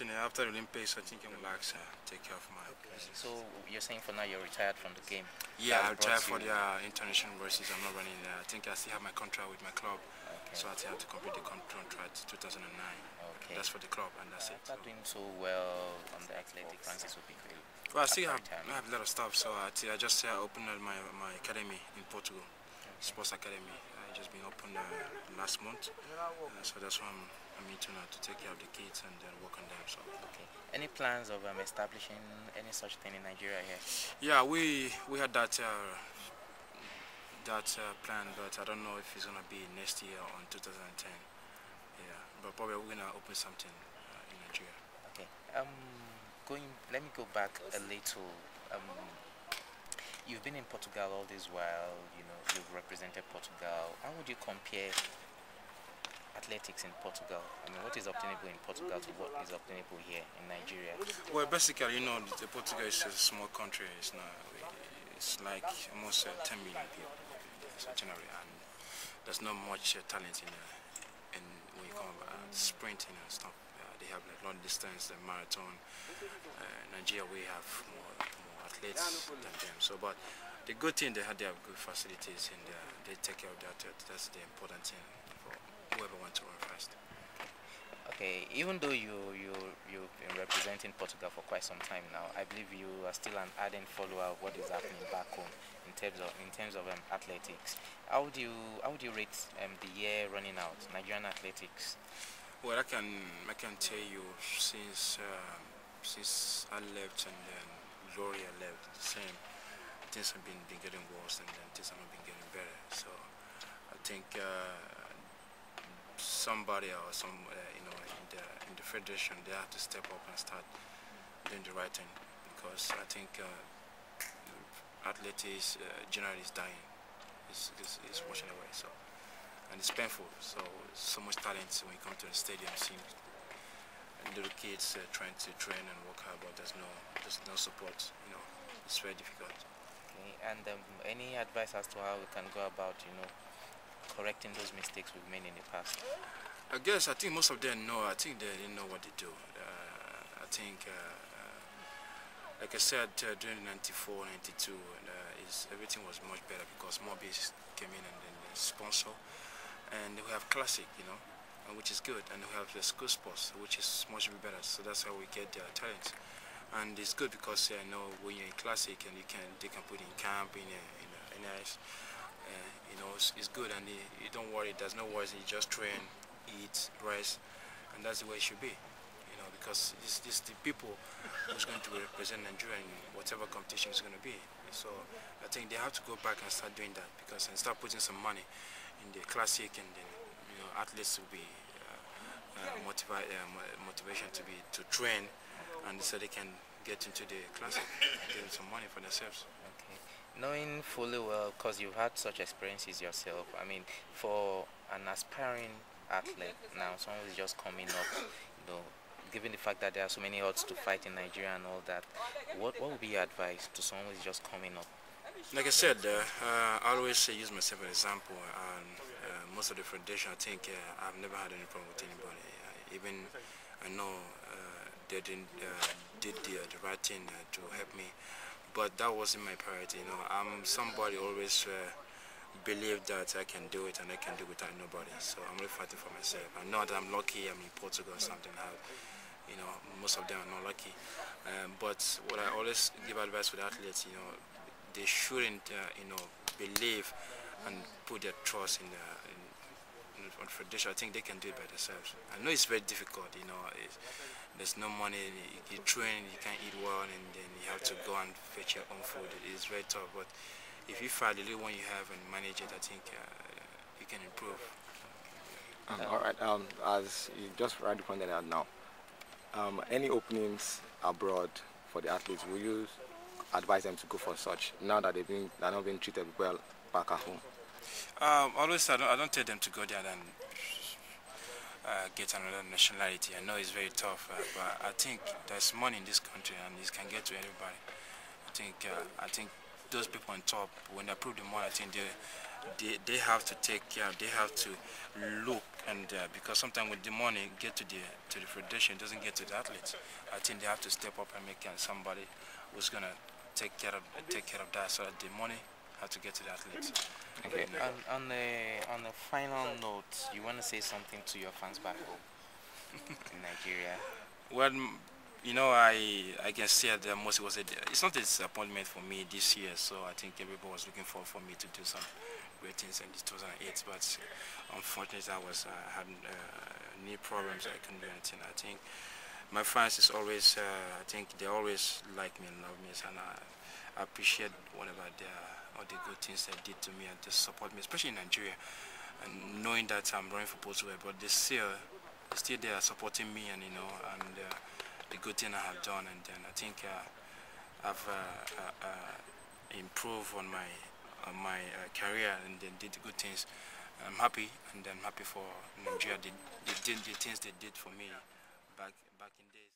nothing. After the Olympics, I think I'm relax, take care of my business. So you're saying for now you're retired from the game? Yeah, I retired for the international races. I'm not running. I think I still have my contract with my club, so I still have to complete the contract 2009. Okay. That's for the club, and that's it. Not doing so well on the athletic, Francis Obikwelu. Well, I still have a lot of stuff, so I just opened my academy in Portugal, sports academy. I just been opened last month, so that's why I'm into now to take care of the kids and then work on them. So. Okay. Any plans of establishing any such thing in Nigeria here? Yeah, we had that plan, but I don't know if it's gonna be next year or in 2010. Yeah, but probably we're gonna open something in Nigeria. Okay. Let me go back a little. You've been in Portugal all this while. You know, you've represented Portugal. How would you compare athletics in Portugal? I mean, what is obtainable in Portugal to what is obtainable here in Nigeria? Well, basically, you know, the Portugal is a small country. It's like almost 10 million people generally, and there's not much talent in when you come sprinting and stuff. They have like long distance, marathon. Nigeria, we have more athletes than them. So, but the good thing they have good facilities, and they take care of that. That's the important thing for whoever wants to run fast. Okay, even though you've been representing Portugal for quite some time now, I believe you are still an ardent follower of what is happening back home in terms of athletics. How would you rate the year running out, Nigerian athletics? Well, I can tell you since I left and then Gloria left, the same things have been getting worse, and then things have not been getting better. So I think somebody or some you know in the federation, they have to step up and start doing the right thing, because I think athletics generally is dying, is washing away. So. And it's painful. So much talent when you come to the stadium. Seeing little kids trying to train and work hard, but there's no support. You know, it's very difficult. Okay. And any advice as to how we can go about, correcting those mistakes we've made in the past? I think most of them know. I think they didn't know what they do. I think, like I said, during '94, '92, everything was much better because more business came in and then sponsor. And we have classic, which is good, and we have the school sports, which is much better. So that's how we get their talent, and it's good because when you're in classic and they can put in camp in NIS, it's good, and you don't worry. There's no worries. You just train, eat, rest, and that's the way it should be, because it's the people who's going to represent Nigeria in whatever competition is going to be. So I think they have to go back and start doing that, and start putting some money in the classic, and then athletes will be motivation to train, and so they can get into the classic and get some money for themselves. Okay. Knowing fully well, because you've had such experiences yourself, I mean, for an aspiring athlete now, someone who's just coming up, given the fact that there are so many odds to fight in Nigeria and all that, what would be your advice to someone who's just coming up? Like I said, I always use myself as an example, and most of the federation, I think I've never had any problem with anybody. Even I know they did the right thing to help me, but that wasn't my priority. I'm somebody always believe that I can do it, and I can do it without nobody. So I'm really fighting for myself. I know that I'm lucky. I'm in Portugal or something. Most of them are not lucky. But what I always give advice to the athletes, they shouldn't, believe and put their trust in the federation. I think they can do it by themselves. I know it's very difficult. There's no money. You train, you can't eat well, and then you have to go and fetch your own food. It's very tough. But if you find the little one you have and manage it, I think you can improve. All right. As you just rightly pointed out now, any openings abroad for the athletes, will you advise them to go for such now that they're not being treated well back at home? Always, I don't tell them to go there and get another nationality. I know it's very tough, but I think there's money in this country, and it can get to everybody. I think those people on top, when they approve the money, I think they have to take care. They have to look And because sometimes with the money get to the federation, it doesn't get to the athletes. I think they have to step up and make somebody who's gonna take care of that, so that the money has to get to the athletes. Okay. On a final note, you want to say something to your fans back home in Nigeria? Well, you know, I can say that Mosi was it's not a disappointment for me this year. So I think everybody was looking for me to do some great things in 2008. But unfortunately, I had knee problems. I couldn't do anything. I think my fans is always I think they always like me and love me, and I appreciate whatever all the good things they did to me and they support me, especially in Nigeria. And knowing that I'm running for Portugal, but they still there supporting me, and the good thing I have done, and then I think I've improved on my career, and then did the good things. I'm happy, and I'm happy for Nigeria. They did the things they did for me back in days.